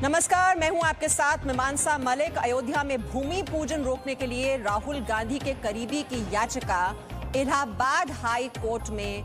नमस्कार, मैं हूं आपके साथ मीमांसा मलिक। अयोध्या में भूमि पूजन रोकने के लिए राहुल गांधी के करीबी की याचिका इलाहाबाद हाई कोर्ट में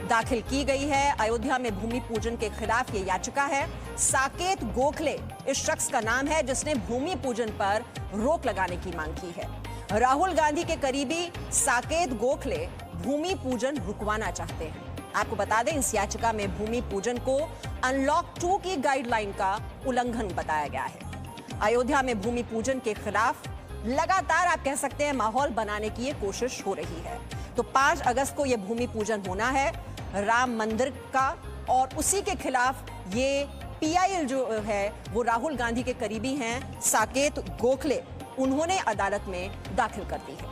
दाखिल की गई है। अयोध्या में भूमि पूजन के खिलाफ ये याचिका है। साकेत गोखले इस शख्स का नाम है जिसने भूमि पूजन पर रोक लगाने की मांग की है। राहुल गांधी के करीबी साकेत गोखले भूमि पूजन रुकवाना चाहते हैं। आपको बता दें, इस याचिका में भूमि पूजन को अनलॉक 2 की गाइडलाइन का उल्लंघन बताया गया है। अयोध्या में भूमि पूजन के खिलाफ लगातार आप कह सकते हैं माहौल बनाने की ये कोशिश हो रही है। तो 5 अगस्त को ये भूमि पूजन होना है राम मंदिर का, और उसी के खिलाफ ये PIL जो है वो राहुल गांधी के करीबी हैं साकेत गोखले, उन्होंने अदालत में दाखिल कर दी है।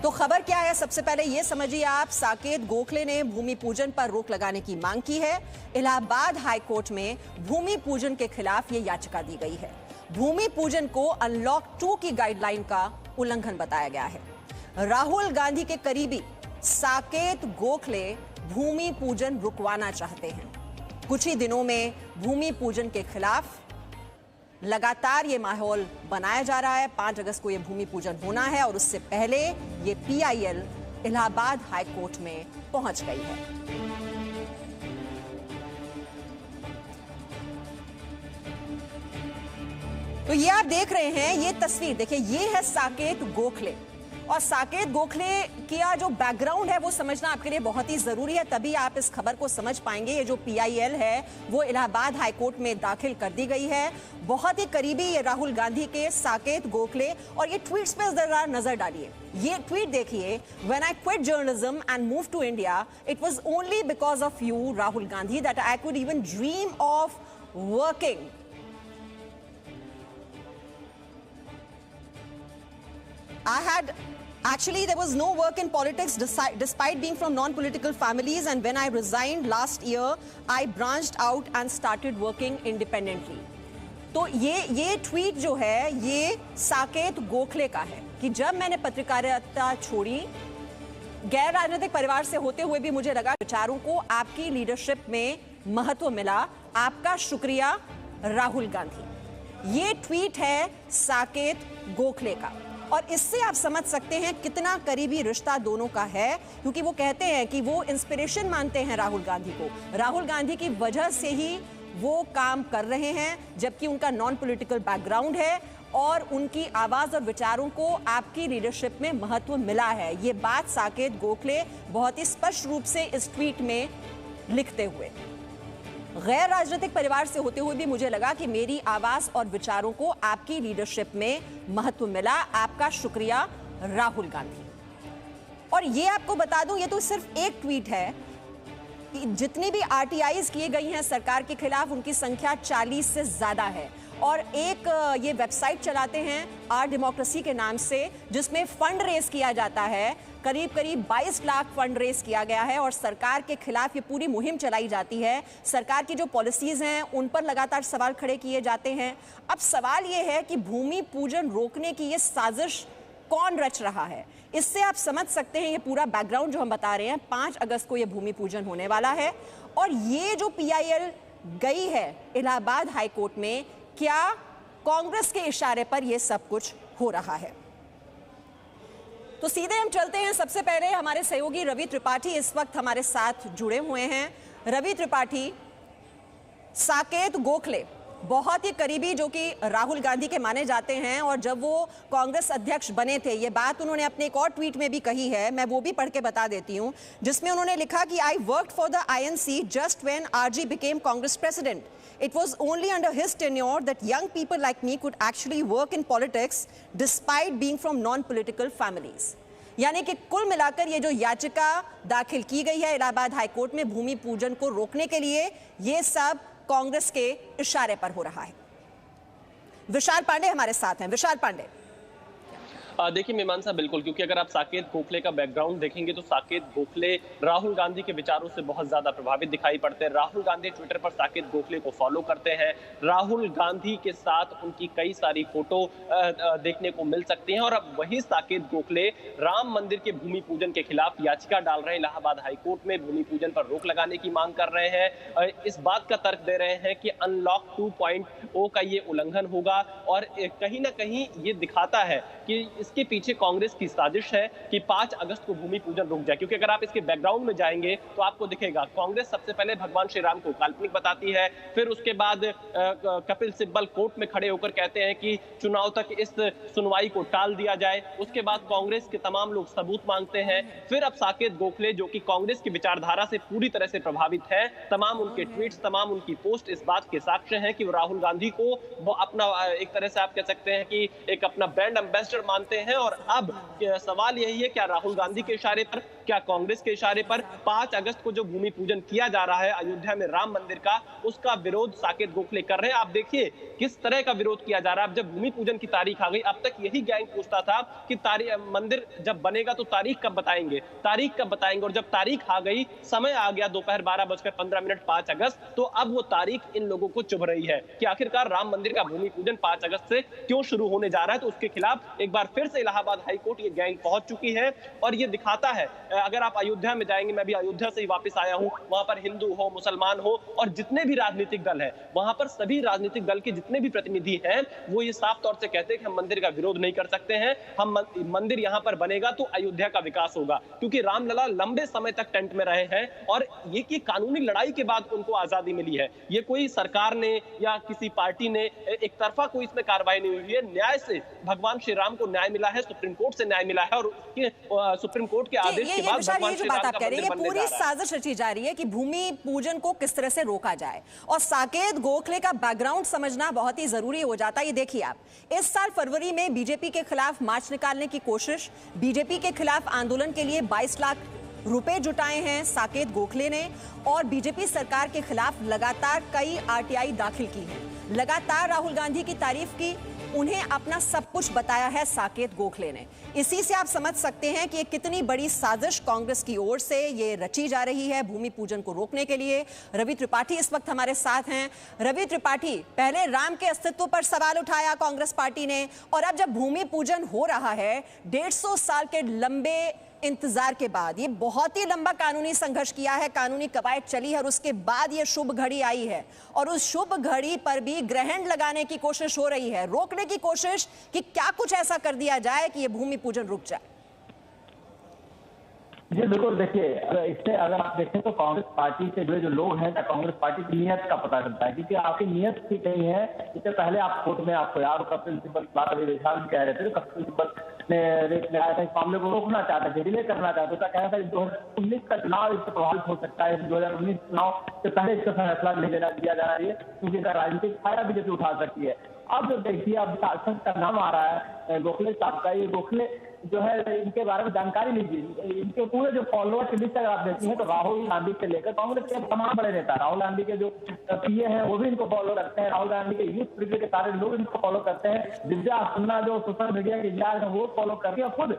तो खबर क्या है, सबसे पहले ये समझिए आप। साकेत गोखले ने भूमि पूजन पर रोक लगाने की मांग की है। इलाहाबाद हाई कोर्ट में भूमि पूजन के खिलाफ ये याचिका दी गई है। भूमि पूजन को अनलॉक 2 की गाइडलाइन का उल्लंघन बताया गया है। राहुल गांधी के करीबी साकेत गोखले भूमि पूजन रुकवाना चाहते हैं। कुछ ही दिनों में भूमि पूजन के खिलाफ लगातार ये माहौल बनाया जा रहा है। 5 अगस्त को ये भूमि पूजन होना है और उससे पहले ये PIL इलाहाबाद हाई कोर्ट में पहुंच गई है। तो ये आप देख रहे हैं, ये तस्वीर देखिए, ये है साकेत गोखले। और साकेत गोखले का जो बैकग्राउंड है वो समझना आपके लिए बहुत ही जरूरी है, तभी आप इस खबर को समझ पाएंगे। ये जो PIL है वो इलाहाबाद हाई कोर्ट में दाखिल कर दी गई है। बहुत ही करीबी ये राहुल गांधी के साकेत गोखले, और ये ट्वीट्स पे जरा नजर डालिए। ये ट्वीट देखिए, when I quit journalism and move to India, it was only because of you Rahul Gandhi that I could even dream of working. Actually, there was no work in politics despite being from non-political families, and when I resigned last year, I branched out and started working independently. तो ये tweet जो है ये साकेत गोखले का है कि जब मैंने पत्रकारिता छोड़ी, गैर राजनीतिक परिवार से होते हुए भी मुझे लगा विचारों को आपकी लीडरशिप में महत्व मिला। आपका शुक्रिया राहुल गांधी। ये ट्वीट है साकेत गोखले का, और इससे आप समझ सकते हैं कितना करीबी रिश्ता दोनों का है, क्योंकि वो कहते हैं कि वो इंस्पिरेशन मानते हैं राहुल गांधी को। राहुल गांधी की वजह से ही वो काम कर रहे हैं, जबकि उनका नॉन पॉलिटिकल बैकग्राउंड है और उनकी आवाज और विचारों को आपकी लीडरशिप में महत्व मिला है। ये बात साकेत गोखले बहुत ही स्पष्ट रूप से इस ट्वीट में लिखते हुए, गैर राजनीतिक परिवार से होते हुए भी मुझे लगा कि मेरी आवाज और विचारों को आपकी लीडरशिप में महत्व मिला। आपका शुक्रिया राहुल गांधी। और ये आपको बता दूं, ये तो सिर्फ एक ट्वीट है। जितनी भी RTIs किए गई हैं सरकार के खिलाफ, उनकी संख्या 40 से ज्यादा है। और एक ये वेबसाइट चलाते हैं आर डेमोक्रेसी के नाम से, जिसमें फंड रेज किया जाता है। करीब 22 लाख फंड रेज किया गया है और सरकार के खिलाफ ये पूरी मुहिम चलाई जाती है। सरकार की जो पॉलिसीज हैं उन पर लगातार सवाल खड़े किए जाते हैं। अब सवाल ये है कि भूमि पूजन रोकने की ये साजिश कौन रच रहा है। इससे आप समझ सकते हैं ये पूरा बैकग्राउंड जो हम बता रहे हैं। 5 अगस्त को ये भूमि पूजन होने वाला है, और ये जो PIL गई है इलाहाबाद हाई कोर्ट में, क्या कांग्रेस के इशारे पर यह सब कुछ हो रहा है? तो सीधे हम चलते हैं। सबसे पहले हमारे सहयोगी रवि त्रिपाठी इस वक्त हमारे साथ जुड़े हुए हैं। रवि त्रिपाठी, साकेत गोखले बहुत ही करीबी जो कि राहुल गांधी के माने जाते हैं, और जब वो कांग्रेस अध्यक्ष बने थे, ये बात उन्होंने अपने एक और ट्वीट में भी कही है। मैं वो भी पढ़ के बता देती हूं, जिसमें उन्होंने लिखा कि I worked for the INC just when RG became Congress president. It was only under his tenure that young people like me could actually work in politics despite being from non-political families. यानी कि कुल मिलाकर ये जो याचिका दाखिल की गई है इलाहाबाद हाई कोर्ट में भूमि पूजन को रोकने के लिए, ये सब कांग्रेस के इशारे पर हो रहा है। विशाल पांडे हमारे साथ हैं। विशाल पांडे, देखिए मीमांसा, बिल्कुल, क्योंकि अगर आप साकेत गोखले का बैकग्राउंड देखेंगे तो साकेत गोखले राहुल गांधी के विचारों से बहुत ज्यादा प्रभावित दिखाई पड़ते हैं। राहुल गांधी ट्विटर पर साकेत गोखले को फॉलो करते हैं। राहुल गांधी के साथ उनकी कई सारी फोटो देखने को मिल सकती हैं। और अब वही साकेत गोखले राम मंदिर के भूमि पूजन के खिलाफ याचिका डाल रहे हैं इलाहाबाद हाईकोर्ट में, भूमि पूजन पर रोक लगाने की मांग कर रहे हैं। इस बात का तर्क दे रहे हैं कि अनलॉक 2.0 का ये उल्लंघन होगा और कहीं ना कहीं ये दिखाता है कि इसके पीछे कांग्रेस की साजिश है कि 5 अगस्त को भूमि पूजन रुक जाए। क्योंकि अगर आप इसके बैकग्राउंड में जाएंगे तो आपको दिखेगा कांग्रेस सबसे पहले भगवान श्री राम को काल्पनिक बताती है, फिर उसके बाद कपिल सिब्बल कोर्ट में खड़े होकर कहते हैं कि चुनाव तक इस सुनवाई को टाल दिया जाए। उसके बाद कांग्रेस के तमाम लोग सबूत मांगते हैं। फिर अब साकेत गोखले जो कि कांग्रेस की विचारधारा से पूरी तरह से प्रभावित है, तमाम उनके ट्वीट्स, तमाम उनकी पोस्ट इस बात के साक्ष्य हैं कि वो राहुल गांधी को वो अपना एक तरह से आप कह सकते हैं कि एक अपना ब्रांड एम्बेसडर मानते हैं। और अब सवाल यही है, क्या राहुल गांधी के इशारे पर, क्या कांग्रेस के इशारे पर 5 अगस्त को जो भूमि पूजन किया जा रहा है अयोध्या में राम मंदिर का, उसका विरोध साकेत गोखले कर रहे हैं। आप देखिए किस तरह का विरोध किया जा रहा है। अब जब भूमि पूजन की तारीख आ गई, अब तक यही गैंग पूछता था कि मंदिर जब बनेगा तो तारीख कब बताएंगे, तारीख कब बताएंगे। और जब तारीख आ गई, समय आ गया दोपहर 12:15 5 अगस्त, तो अब वो तारीख इन लोगों को चुभ रही है कि आखिरकार राम मंदिर का भूमि पूजन 5 अगस्त से क्यों शुरू होने जा रहा है। तो उसके खिलाफ एक बार फिर से इलाहाबाद हाईकोर्ट ये गैंग पहुंच चुकी है। और ये दिखाता है, अगर आप अयोध्या में जाएंगे, मैं भी अयोध्या से ही वापस आया हूं, वहां पर हिंदू हो, मुसलमान हो और जितने भी राजनीतिक दल है, वहां पर सभी राजनीतिक दल के जितने भी प्रतिनिधि हैं वो ये साफ तौर से कहते हैं कि हम मंदिर का विरोध नहीं कर सकते हैं। हम मंदिर यहां पर बनेगा तो अयोध्या का विकास होगा, क्योंकि रामलला लंबे समय तक टेंट में रहे हैं और ये की कानूनी लड़ाई के बाद उनको आजादी मिली है। ये कोई सरकार ने या किसी पार्टी ने एक तरफा कोई इसमें कार्रवाई नहीं हुई है। न्याय से भगवान श्री राम को न्याय मिला है, सुप्रीम कोर्ट से न्याय मिला है और उसके सुप्रीम कोर्ट के आदेश के बाद भगवान श्री राम का मंदिर बनने जा रहा है। पूरी साजिश रची जा रही है कि भूमि पूजन को किस तरह से रोका जाए और साकेत गोखले का बैकग्राउंड समझना बहुत ही जरूरी हो जाता है। ये देखिए आप, इस साल फरवरी में बीजेपी के खिलाफ मार्च निकालने की कोशिश, बीजेपी के खिलाफ आंदोलन के लिए 22 लाख रुपए जुटाए हैं साकेत गोखले ने और बीजेपी सरकार के खिलाफ लगातार कई आरटीआई दाखिल की है, लगातार राहुल गांधी की तारीफ की, उन्हें अपना सब कुछ बताया है साकेत गोखले ने। इसी से आप समझ सकते हैं कि ये कितनी बड़ी साजिश कांग्रेस की ओर से ये रची जा रही है भूमि पूजन को रोकने के लिए। रवि त्रिपाठी इस वक्त हमारे साथ हैं। रवि त्रिपाठी, पहले राम के अस्तित्व पर सवाल उठाया कांग्रेस पार्टी ने और अब जब भूमि पूजन हो रहा है 150 साल के लंबे इंतजार के बाद, ये बहुत ही लंबा कानूनी संघर्ष किया है, कानूनी कवायद चली है और उसके बाद ये शुभ घड़ी आई है और उस शुभ घड़ी पर भी ग्रहण लगाने की कोशिश हो रही है, रोकने की कोशिश कि क्या कुछ ऐसा कर दिया जाए कि ये भूमि पूजन रुक जाए। जी बिल्कुल, देखिए इससे अगर आप देखें तो कांग्रेस पार्टी से जुड़े जो लोग हैं, कांग्रेस पार्टी की नीयत का पता चलता है, क्योंकि आपकी नीयत ठीक नहीं है। इससे पहले आप कोर्ट में आपको यार कपिल सिब्बल की बात अभी विशाल कह रहे थे, कपिल सिब्बल ने आया था, इस मामले को रोकना चाहते थे, डिले करना चाहते थे, कहना था 2019 का चुनाव इससे प्रभावित हो सकता है, 2019 चुनाव से पहले इसका फैसला नहीं दिया जाना चाहिए क्योंकि इसका राजनीतिक फायदा बीजेपी उठा सकती है। अब देखिए, अब शासक का नाम आ रहा है गोखले साहब का, ये गोखले जो है इनके बारे में जानकारी लीजिए। इनके पूरे जो फॉलोअर की लिस्ट अगर आप देखती हैं तो राहुल गांधी से लेकर कांग्रेस के तमाम बड़े नेता, राहुल गांधी के जो पीए हैं वो भी इनको फॉलो करते हैं, राहुल गांधी के यूथ ब्रिगेड के सारे लोग इनको फॉलो करते हैं, दिव्या सुन्ना जो सोशल मीडिया के इंचार्ज है वो फॉलो करते हैं। खुद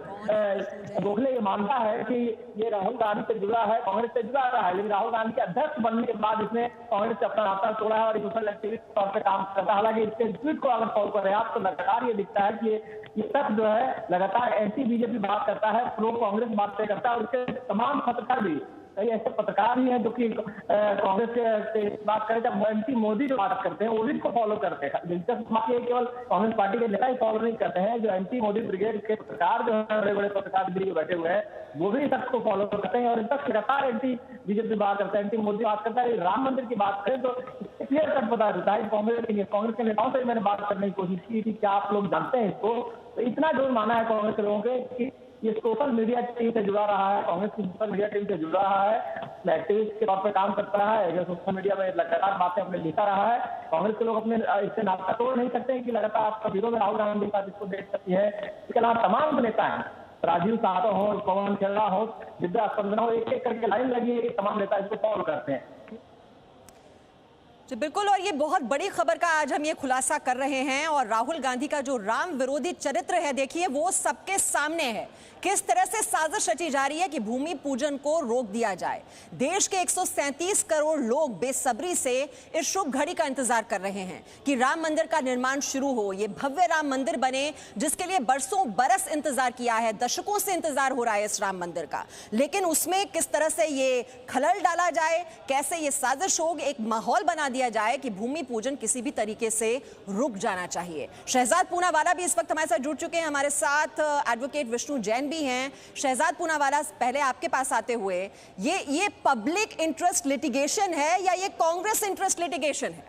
गोखले ये मानता है कि ये राहुल गांधी से जुड़ा है, कांग्रेस से जुड़ा रहा है, लेकिन राहुल गांधी के अध्यक्ष बनने के बाद इसने कांग्रेस से अपना नाता तोड़ा है और सोशल एक्टिविस्ट के तौर पर काम करता है। हालांकि इसके ट्वीट को अगर फॉलो कर रहे हैं आप तो लगातार ये दिखता है कि ये तक जो है लगातार एंटी बीजेपी बात करता है, प्रो कांग्रेस बात करता है और उसके तमाम पत्रकार भी, कई ऐसे पत्रकार भी हैं जो कि कांग्रेस से बात करें, जब एंटी मोदी जो बात करते हैं वो भी इसको फॉलो करते हैं। दिलचस्प बात ये केवल कांग्रेस पार्टी के नेता ही फॉलो नहीं करते हैं, जो एंटी मोदी ब्रिगेड के पत्रकार जो है, बड़े बड़े पत्रकार दिल्ली में बैठे हुए हैं, वो भी तक को फॉलो करते हैं और इन तक लगातार एंटी बीजेपी बात करता है, एंटी मोदी बात करता है। राम मंदिर की बात करें तो क्लियर कट बता देता है। कांग्रेस के नेताओं से मैंने बात करने की कोशिश की थी, क्या आप लोग जानते हैं इसको, तो इतना जोर माना है कांग्रेस के लोगों के कि ये सोशल मीडिया टीम से जुड़ा रहा है, कांग्रेस की सोशल मीडिया टीम से जुड़ा रहा है, एक्टिविस्ट के तौर पर काम करता है, जो सोशल मीडिया में लगातार बातें अपने लिखा रहा है। कांग्रेस के लोग अपने इससे नाता तोड़ नहीं सकते कि लगातार आपका विरोध राहुल गांधी के साथ इसको देख सकती है। इसके अलावा तमाम नेता हैं, राजीव साहब हो, पवन खेड़ा हो, दिव्या स्पंदना हो, एक एक करके लाइन लगी है कि तमाम नेता इसको फॉलो करते हैं। जी बिल्कुल, और ये बहुत बड़ी खबर का आज हम ये खुलासा कर रहे हैं। और राहुल गांधी का जो राम विरोधी चरित्र है, देखिए वो सबके सामने है। किस तरह से साजिश रची जा रही है कि भूमि पूजन को रोक दिया जाए। देश के 137 करोड़ लोग बेसब्री से इस शुभ घड़ी का इंतजार कर रहे हैं कि राम मंदिर का निर्माण शुरू हो, ये भव्य राम मंदिर बने, जिसके लिए बरसों बरस इंतजार किया है, दशकों से इंतजार हो रहा है इस राम मंदिर का। लेकिन उसमें किस तरह से ये खलल डाला जाए, कैसे ये साजिश हो, एक माहौल बना दिया जाए कि भूमि पूजन किसी भी तरीके से रुक जाना चाहिए। शहजाद पूनावाला भी इस वक्त हमारे साथ जुड़ चुके हैं, हमारे साथ एडवोकेट विष्णु जैन भी हैं। शहजाद पूनावाला, पहले आपके पास आते हुए, ये पब्लिक इंटरेस्ट लिटिगेशन है या ये कांग्रेस इंटरेस्ट लिटिगेशन है?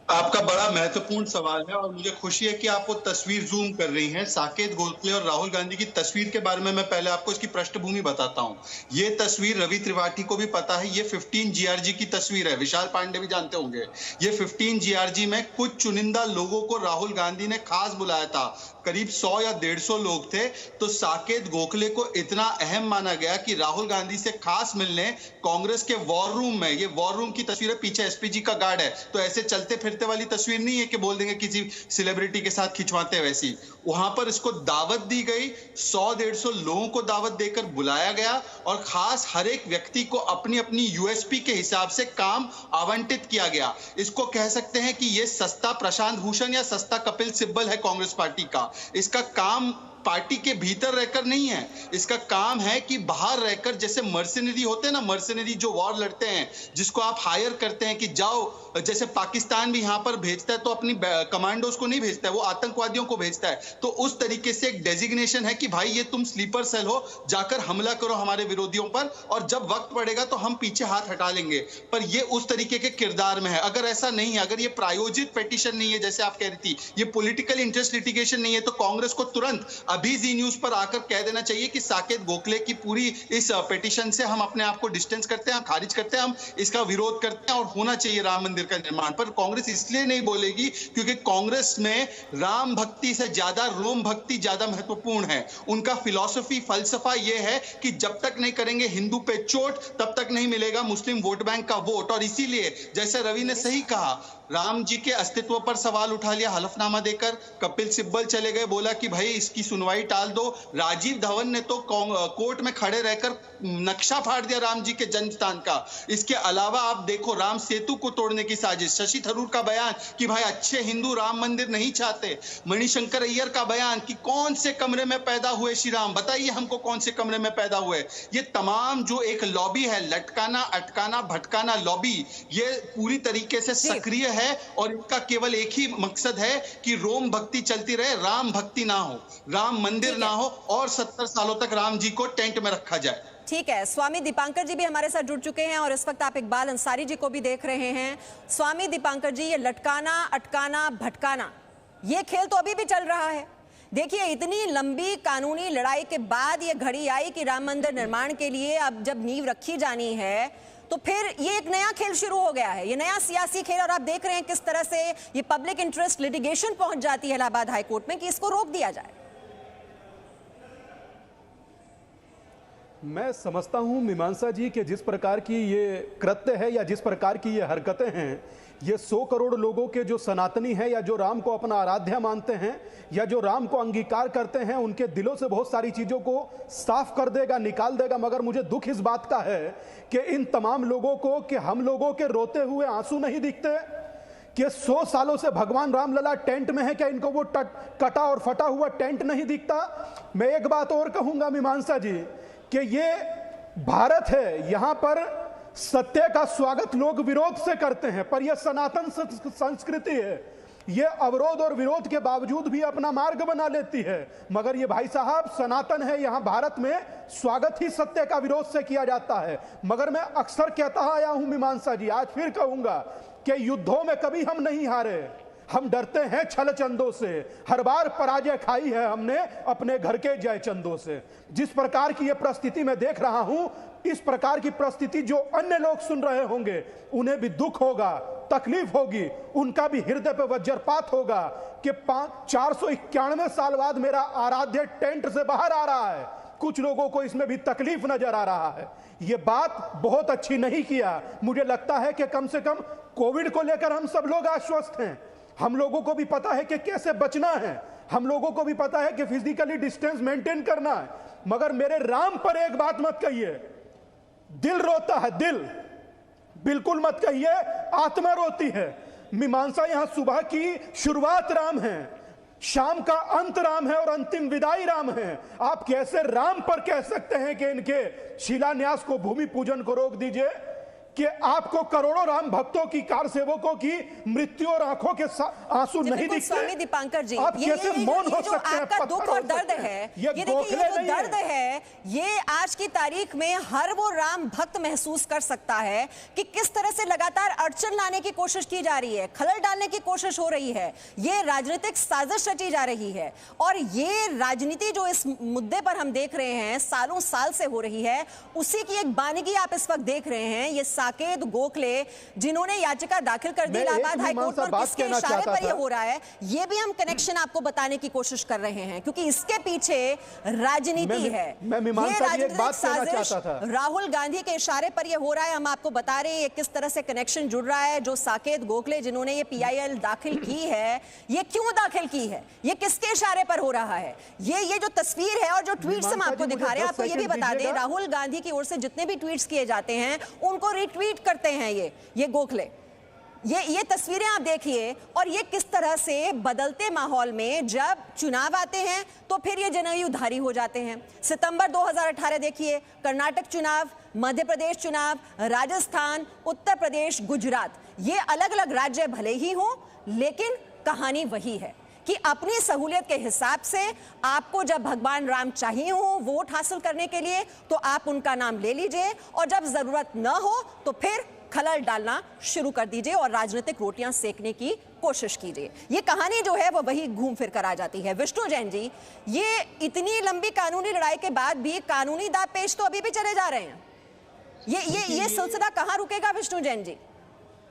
आपका बड़ा महत्वपूर्ण सवाल है और मुझे खुशी है कि आप वो तस्वीर जूम कर रही हैं। साकेत गोखले और राहुल गांधी की तस्वीर के बारे में मैं पहले आपको इसकी पृष्ठभूमि बताता हूं। ये तस्वीर रवि त्रिपाठी को भी पता है, ये 15 GRG की तस्वीर है, विशाल पांडे भी जानते होंगे। ये 15 GRG में कुछ चुनिंदा लोगों को राहुल गांधी ने खास बुलाया था, करीब 100 या 150 लोग थे। तो साकेत गोखले को इतना अहम माना गया कि राहुल गांधी से खास मिलने कांग्रेस के वॉर रूम में, ये वॉर रूम की तस्वीर है, पीछे एसपीजी का गार्ड है, तो ऐसे चलते फिरते वाली तस्वीर नहीं है कि बोल देंगे किसी सेलिब्रिटी के साथ खिंचवाते हैं, वैसी वहां पर इसको दावत दी गई। 100-150 लोगों को दावत देकर बुलाया गया और खास हर एक व्यक्ति को अपनी अपनी यूएसपी के हिसाब से काम आवंटित किया गया। इसको कह सकते हैं कि ये सस्ता प्रशांत भूषण या सस्ता कपिल सिब्बल है कांग्रेस पार्टी का। इसका काम पार्टी के भीतर रहकर नहीं है, इसका काम है कि बाहर रहकर, जैसे मर्सिनरी होते हैं ना, मर्सिनरी जो वॉर लड़ते हैं, जिसको आप हायर करते हैं कि जाओ, जैसे पाकिस्तान भी यहां पर भेजता है तो अपनी कमांडोज को नहीं भेजता है, वो आतंकवादियों को भेजता है। तो उस तरीके से एक डेजिग्नेशन है कि भाई ये तुम स्लीपर सेल हो, जाकर हमला करो हमारे विरोधियों पर, और जब वक्त पड़ेगा तो हम पीछे हाथ हटा लेंगे। पर ये उस तरीके के किरदार में है। अगर ऐसा नहीं है, अगर ये प्रायोजित पेटिशन नहीं है जैसे आप कह रही थी, ये पॉलिटिकल इंटरेस्ट लिटिगेशन नहीं है, तो कांग्रेस को तुरंत अभी जी न्यूज पर आकर कह देना चाहिए कि साकेत गोखले की पूरी इस पिटीशन से हम अपने आप को डिस्टेंस करते हैं, खारिज करते हैं, हम इसका विरोध करते हैं और होना चाहिए राम मंदिर का निर्माण। पर कांग्रेस इसलिए नहीं बोलेगी क्योंकि कांग्रेस में राम भक्ति से ज्यादा रोम भक्ति ज्यादा महत्वपूर्ण है। उनका फिलॉसफी, फलसफा यह है कि जब तक नहीं करेंगे हिंदू पे चोट, तब तक नहीं मिलेगा मुस्लिम वोट बैंक का वोट। और इसीलिए जैसे रवि ने सही कहा, राम जी के अस्तित्व पर सवाल उठा लिया हलफनामा देकर, कपिल सिब्बल चले गए, बोला कि भाई इसकी सुनवाई टाल दो। राजीव धवन ने तो कोर्ट में खड़े रहकर नक्शा फाड़ दिया राम जी के जन्म स्थान का। इसके अलावा आप देखो, राम सेतु को तोड़ने की साजिश, शशि थरूर का बयान कि भाई अच्छे हिंदू राम मंदिर नहीं चाहते, मणिशंकर अय्यर का बयान कि कौन से कमरे में पैदा हुए श्री राम, बताइए हमको कौन से कमरे में पैदा हुए। ये तमाम जो एक लॉबी है, लटकाना अटकाना भटकाना लॉबी, ये पूरी तरीके से सक्रिय है और इनका केवल एक ही मकसद है कि रोम भक्ति चलती रहे, राम भक्ति ना हो, राम मंदिर ना हो और 70 सालों तक राम जी को टेंट में रखा जाए। ठीक है, स्वामी दीपांकर जी भी हमारे साथ जुड़ चुके हैं और इस वक्त आप इकबाल अंसारी जी को भी देख रहे हैं। स्वामी दीपांकर जी, ये लटकाना अटकाना भटकाना, ये खेल तो अभी भी चल रहा है। देखिए, इतनी लंबी कानूनी लड़ाई के बाद ये घड़ी आई कि राम मंदिर निर्माण के लिए अब जब नींव रखी जानी है, तो फिर ये एक नया खेल शुरू हो गया है, ये नया सियासी खेल। और आप देख रहे हैं किस तरह से ये पब्लिक इंटरेस्ट लिटिगेशन पहुंच जाती है इलाहाबाद हाईकोर्ट में कि इसको रोक दिया जाए। मैं समझता हूं मीमांसा जी कि जिस प्रकार की ये कृत्य है या जिस प्रकार की ये हरकतें हैं, ये 100 करोड़ लोगों के जो सनातनी हैं या जो राम को अपना आराध्य मानते हैं या जो राम को अंगीकार करते हैं, उनके दिलों से बहुत सारी चीज़ों को साफ कर देगा, निकाल देगा। मगर मुझे दुख इस बात का है कि इन तमाम लोगों को, कि हम लोगों के रोते हुए आंसू नहीं दिखते, कि 100 सालों से भगवान रामलला टेंट में है, क्या इनको वो कटा और फटा हुआ टेंट नहीं दिखता? मैं एक बात और कहूंगा मीमांसा जी कि ये भारत है, यहां पर सत्य का स्वागत लोग विरोध से करते हैं, पर यह सनातन संस्कृति है, ये अवरोध और विरोध के बावजूद भी अपना मार्ग बना लेती है। मगर ये भाई साहब सनातन है, यहां भारत में स्वागत ही सत्य का विरोध से किया जाता है। मगर मैं अक्सर कहता आया हूं मीमांसा जी, आज फिर कहूंगा कि युद्धों में कभी हम नहीं हारे, हम डरते हैं छल चंदों से, हर बार पराजय खाई है हमने अपने घर के जय चंदों से। जिस प्रकार की ये परिस्थिति मैं देख रहा हूं, इस प्रकार की परिस्थिति जो अन्य लोग सुन रहे होंगे, उन्हें भी दुख होगा, तकलीफ होगी, उनका भी हृदय पे वज्रपात होगा कि 491 साल बाद मेरा आराध्य टेंट से बाहर आ रहा है। कुछ लोगों को इसमें भी तकलीफ नजर आ रहा है। ये बात बहुत अच्छी नहीं किया। मुझे लगता है कि कम से कम कोविड को लेकर हम सब लोग आश्वस्त हैं। हम लोगों को भी पता है कि कैसे बचना है, हम लोगों को भी पता है कि फिजिकली डिस्टेंस मेंटेन करना है। मगर मेरे राम पर एक बात मत कहिए, दिल रोता है, दिल बिल्कुल मत कहिए, आत्मा रोती है। मीमांसा यहां सुबह की शुरुआत राम है, शाम का अंत राम है और अंतिम विदाई राम है। आप कैसे राम पर कह सकते हैं कि इनके शिलान्यास को, भूमि पूजन को रोक दीजिए, कि आपको करोड़ों राम भक्तों की, कार सेवकों की मृत्यु और आंखों के आंसू नहीं दिखते? स्वामी दीपांकर जी, आप कैसे मौन हो सकते हैं? आपका दुख और दर्द है, ये देखिए, ये जो दर्द है, ये आज की तारीख में हर वो राम भक्त महसूस कर सकता है कि किस तरह से लगातार अड़चन लाने की कोशिश की जा रही है, खलल डालने की कोशिश हो रही है, ये राजनीतिक साजिश रची जा रही है। और ये राजनीति जो इस मुद्दे पर हम देख रहे हैं सालों साल से हो रही है, उसी की एक बानगी आप इस वक्त देख रहे हैं। ये साकेत गोखले जिन्होंने याचिका दाखिल कर दी इलाहाबाद हाईकोर्ट में, किसके इशारे पर ये हो रहा है, ये भी हम कनेक्शन आपको बताने की कोशिश कर रहे हैं, क्योंकि इसके पीछे राजनीति है। ये राजनीतिक साजिश राहुल गांधी के इशारे पर ये हो रहा है। हम आपको बता रहे हैं किस तरह से कनेक्शन जुड़ रहा है। जो साकेत गोखले जिन्होंने ये PIL दाखिल की है, ये क्यों दाखिल की है, ये किसके इशारे पर हो रहा है, ये जो तस्वीर है और जो ट्वीट्स हम आपको दिखा रहे हैं, आपको ये भी बता दें, राहुल गांधी की ओर से जितने भी ट्वीट्स किए जाते हैं उनको ट्वीट करते हैं ये गोखले। ये तस्वीरें आप देखिए, और ये किस तरह से बदलते माहौल में जब चुनाव आते हैं तो फिर ये जनयुद्धारी हो जाते हैं। सितंबर 2018 देखिए, कर्नाटक चुनाव, मध्य प्रदेश चुनाव, राजस्थान, उत्तर प्रदेश, गुजरात, ये अलग अलग राज्य भले ही हों, लेकिन कहानी वही है कि अपनी सहूलियत के हिसाब से आपको जब भगवान राम चाहिए हो वोट हासिल करने के लिए, तो आप उनका नाम ले लीजिए, और जब जरूरत न हो तो फिर खलल डालना शुरू कर दीजिए और राजनीतिक रोटियां सेकने की कोशिश कीजिए। ये कहानी जो है वो वही घूम फिर कर आ जाती है। विष्णु जैन जी, ये इतनी लंबी कानूनी लड़ाई के बाद भी कानूनी दाव पेच तो अभी भी चले जा रहे हैं। ये सिलसिला कहां रुकेगा विष्णु जैन जी?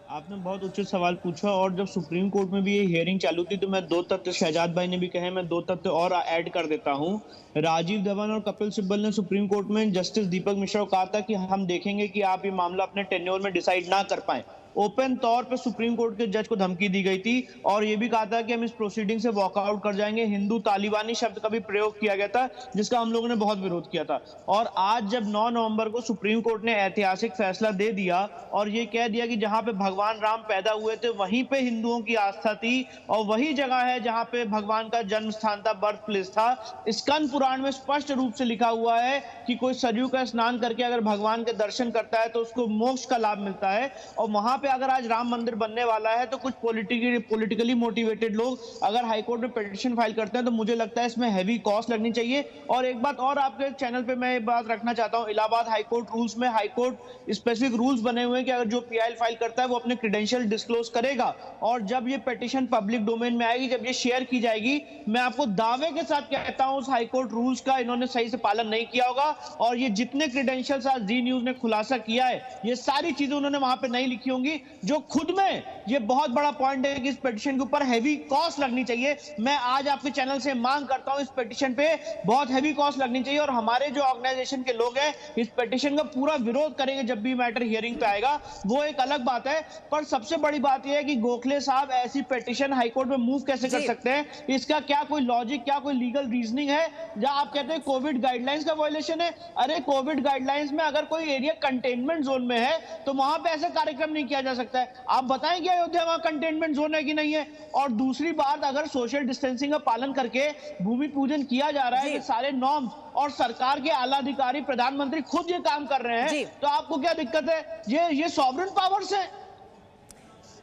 आपने बहुत उचित सवाल पूछा, और जब सुप्रीम कोर्ट में भी ये हियरिंग चालू थी तो मैं 2 तथ्य, शहजाद भाई ने भी कहे, मैं 2 तथ्य और ऐड कर देता हूं। राजीव धवन और कपिल सिब्बल ने सुप्रीम कोर्ट में जस्टिस दीपक मिश्रा को कहा था कि हम देखेंगे कि आप ये मामला अपने टेन्योर में डिसाइड ना कर पाए। ओपन तौर पे सुप्रीम कोर्ट के जज को धमकी दी गई थी, और ये भी कहा था कि हम इस प्रोसीडिंग से वॉकआउट कर जाएंगे। हिंदू तालिबानी शब्द का भी प्रयोग किया गया था, जिसका हम लोगों ने बहुत विरोध किया था। और आज जब 9 नवंबर को सुप्रीम कोर्ट ने ऐतिहासिक फैसला दे दिया और ये कह दिया कि जहां पे भगवान राम पैदा हुए थे वहीं पे हिंदुओं की आस्था थी, और वही जगह है जहां पे भगवान का जन्म स्थान था, बर्थ प्लेस था। स्कंद पुराण में स्पष्ट रूप से लिखा हुआ है कि कोई सरयू का स्नान करके अगर भगवान के दर्शन करता है तो उसको मोक्ष का लाभ मिलता है। और वहां पे अगर आज राम मंदिर बनने वाला है तो कुछ पॉलिटिकली मोटिवेटेड लोग अगर हाईकोर्ट में पिटीशन फाइल करते हैं तो मुझे लगता है इसमें हैवी कॉस्ट लगनी चाहिए। और एक बात और आपके चैनल पे मैं बात रखना चाहता हूं, इलाहाबाद हाईकोर्ट रूल्स में हाईकोर्ट स्पेसिफिक रूल्स बने हुए हैं कि अगर जो PIL फाइल करता है वो अपने क्रेडेंशियल डिस्क्लोज करेगा, और जब ये पिटीशन पब्लिक डोमेन में आएगी, जब ये शेयर की जाएगी, मैं आपको दावे के साथ कहता हूं उस हाईकोर्ट रूल्स का इन्होंने सही से पालन नहीं किया होगा। और ये जितने क्रेडेंशियल्स आज जी न्यूज ने खुलासा किया है, ये सारी चीजें उन्होंने वहां पे नहीं लिखी होंगी, जो खुद में ये बहुत बड़ा पॉइंट है कि इस पिटीशन के ऊपर हैवी कॉस्ट लगनी चाहिए। मैं आज आपके चैनल से मांग करता हूं इस पिटीशन पे बहुत हैवी कॉस्ट लगनी चाहिए, और हमारे जो ऑर्गेनाइजेशन के लोग हैं इस पिटीशन का पूरा विरोध करेंगे जब भी मैटर हियरिंग पे आएगा, वो एक अलग बात है। पर सबसे बड़ी बात यह है कि गोखले साहब ऐसी पिटीशन हाईकोर्ट में मूव कैसे कर सकते हैं, इसका क्या कोई लॉजिक, क्या कोई लीगल रीजनिंग है? जहां आप कहते हैं कोविड गाइडलाइंस का वायलेशन है, अरे कोविड गाइडलाइंस में अगर कोई एरिया कंटेनमेंट जोन में है तो वहां पे ऐसा कार्यक्रम नहीं किया जा सकता है। आप बताएं कि अयोध्या वहां कंटेनमेंट जोन है कि नहीं है? और दूसरी बात, अगर सोशल डिस्टेंसिंग का पालन करके भूमि पूजन किया जा रहा है कि सारे नॉर्म्स, और सरकार के आला अधिकारी प्रधानमंत्री खुद ये काम कर रहे हैं, तो आपको क्या दिक्कत है? ये सॉवरेन पावर्स है।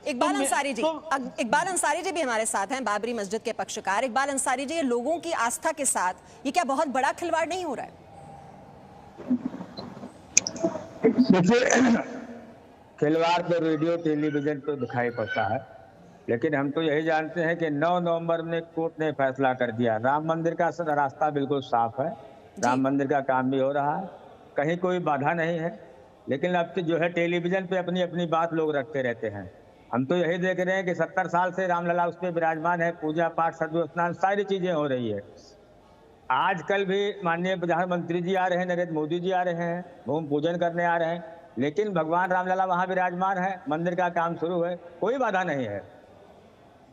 इकबाल अंसारी जी भी हमारे साथ हैं, बाबरी मस्जिद के पक्षकार। इकबाल अंसारी जी, ये लोगों की आस्था के साथ ये क्या बहुत बड़ा खिलवाड़ नहीं हो रहा है? खिलवाड़ तो रेडियो टेलीविजन पे दिखाई पड़ता है, लेकिन हम तो यही जानते हैं कि 9 नवंबर में कोर्ट ने फैसला कर दिया। राम मंदिर का रास्ता बिल्कुल साफ है, राम मंदिर का काम भी हो रहा है, कहीं कोई बाधा नहीं है। लेकिन अब तो जो है टेलीविजन पे अपनी अपनी बात लोग रखते रहते हैं। हम तो यही देख रहे हैं कि 70 साल से रामलला उस पर विराजमान है, पूजा पाठ, सदु स्नान सारी चीजें हो रही है। आजकल भी माननीय प्रधानमंत्री जी आ रहे हैं, नरेंद्र मोदी जी आ रहे हैं, भूमि पूजन करने आ रहे हैं, लेकिन भगवान रामलला वहां विराजमान है, मंदिर का काम शुरू है, कोई बाधा नहीं है।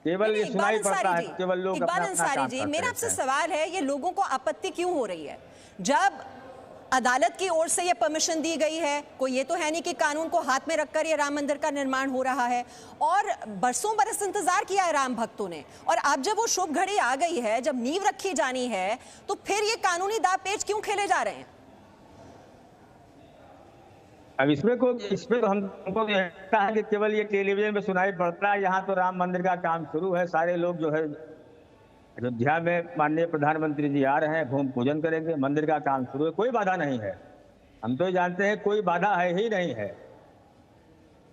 केवल ये सुनाई पड़ता है, केवल लोग इकबाल अंसारी जी, मेरा आपसे सवाल है, ये लोगों को आपत्ति क्यों हो रही है जब अदालत की ओर से ये परमिशन दी गई है? कोई ये तो है नहीं कि कानून को हाथ में रखकर ये राम मंदिर का निर्माण हो रहा है, और बरसों बरस इंतजार किया है राम भक्तों ने, और अब जब वो शुभ घड़ी आ गई है, जब नींव रखी जानी है, तो फिर ये कानूनी दांवपेच क्यों खेले जा रहे हैं? अब इसमें तो हमको लगता है कि केवल ये टेलीविजन में सुनाई पड़ता है। यहाँ तो राम मंदिर का काम शुरू है, सारे लोग जो है अयोध्या में माननीय प्रधानमंत्री जी आ रहे हैं, भूमि पूजन करेंगे, मंदिर का काम शुरू है, कोई बाधा नहीं है। हम तो जानते हैं कोई बाधा है ही नहीं है।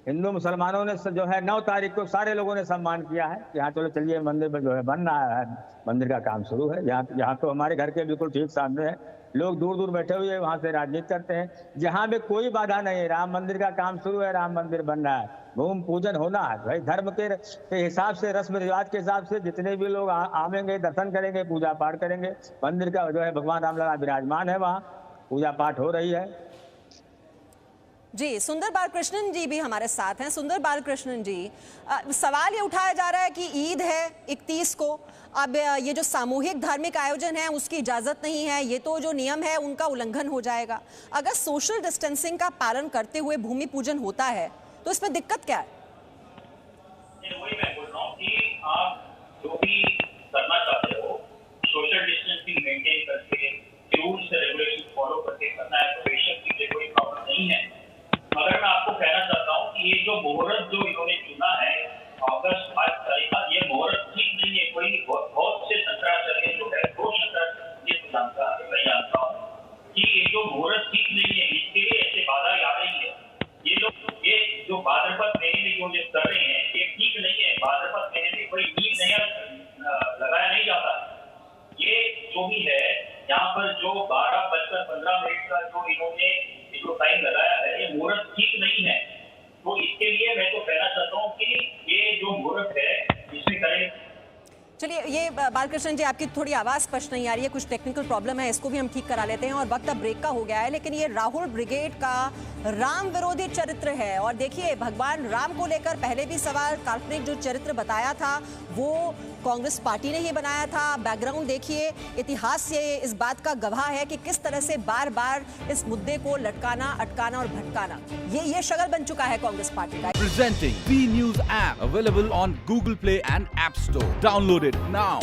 हिंदू मुसलमानों ने जो है 9 तारीख को सारे लोगों ने सम्मान किया है, यहाँ चलो चलिए मंदिर में जो है बन रहा है, मंदिर का काम शुरू है। यहाँ तो हमारे घर के बिल्कुल ठीक सामने है, लोग दूर दूर बैठे हुए वहां से राजनीति करते हैं, जहां में कोई बाधा नहीं है। राम मंदिर का काम शुरू है, राम मंदिर बन रहा है, भूमि पूजन होना है। भाई धर्म के हिसाब से, रस्म रिवाज के हिसाब से जितने भी लोग आवेंगे, दर्शन करेंगे, पूजा पाठ करेंगे, मंदिर का जो है भगवान रामलला विराजमान है, वहाँ पूजा पाठ हो रही है। जी, सुंदर बालकृष्णन जी भी हमारे साथ हैं। सुंदर बालकृष्णन जी, सवाल ये उठाया जा रहा है कि ईद है 31 को, अब ये जो सामूहिक धार्मिक आयोजन है उसकी इजाजत नहीं है, ये तो जो नियम है उनका उल्लंघन हो जाएगा। अगर सोशल डिस्टेंसिंग का पालन करते हुए भूमि पूजन होता है तो इसमें दिक्कत क्या है? वही मैं बोल रहा हूँ कि आप जो भी करना चाहते हो सोशल डिस्टेंसिंग मेंटेन करके, रूल्स रेगुलेशन फॉलो करके करना है, तो बेशक की कोई प्रॉब्लम नहीं है। मगर मैं आपको कहना चाहता हूँ कि ये जो मुहूर्त जो इन्होंने चुना है अगस्त 5 तारीख का, ये मुहूर्त ठीक नहीं है। कोई बहुत से शंकराचार्य जो है, 2 शंकराचार्य मैं जानता हूँ कि ये जो मुहूर्त ठीक नहीं है, इसके लिए ऐसे बाधा आ रही है। ये लोग ये जो भाद्रपद महीने में जो कर रहे हैं ये ठीक नहीं है। भाद्रपद महीने में कोई नींव नया लगाया नहीं जाता। ये जो भी है यहाँ पर जो 12:15 का जो इन्होंने जो टाइम लगाया है, ये मुहूर्त ठीक नहीं है। तो इसके लिए मैं तो कहना चाहता हूँ कि ये जो मुहूर्त है इसमें करें। चलिए, ये बालकृष्णन जी आपकी थोड़ी आवाज स्पष्ट नहीं आ रही है, कुछ टेक्निकल प्रॉब्लम है, इसको भी हम ठीक करा लेते हैं। और वक्त अब ब्रेक का हो गया है, लेकिन ये राहुल ब्रिगेड का राम विरोधी चरित्र है। और देखिए, भगवान राम को लेकर पहले भी सवाल, काल्पनिक जो चरित्र बताया था वो कांग्रेस पार्टी ने ही बनाया था। बैकग्राउंड देखिए, इतिहास ये इस बात का गवाह है कि किस तरह से बार बार इस मुद्दे को लटकाना, अटकाना और भटकाना ये शगल बन चुका है कांग्रेस पार्टी का। Presenting V News app available on Google Play and App Store. Download it now.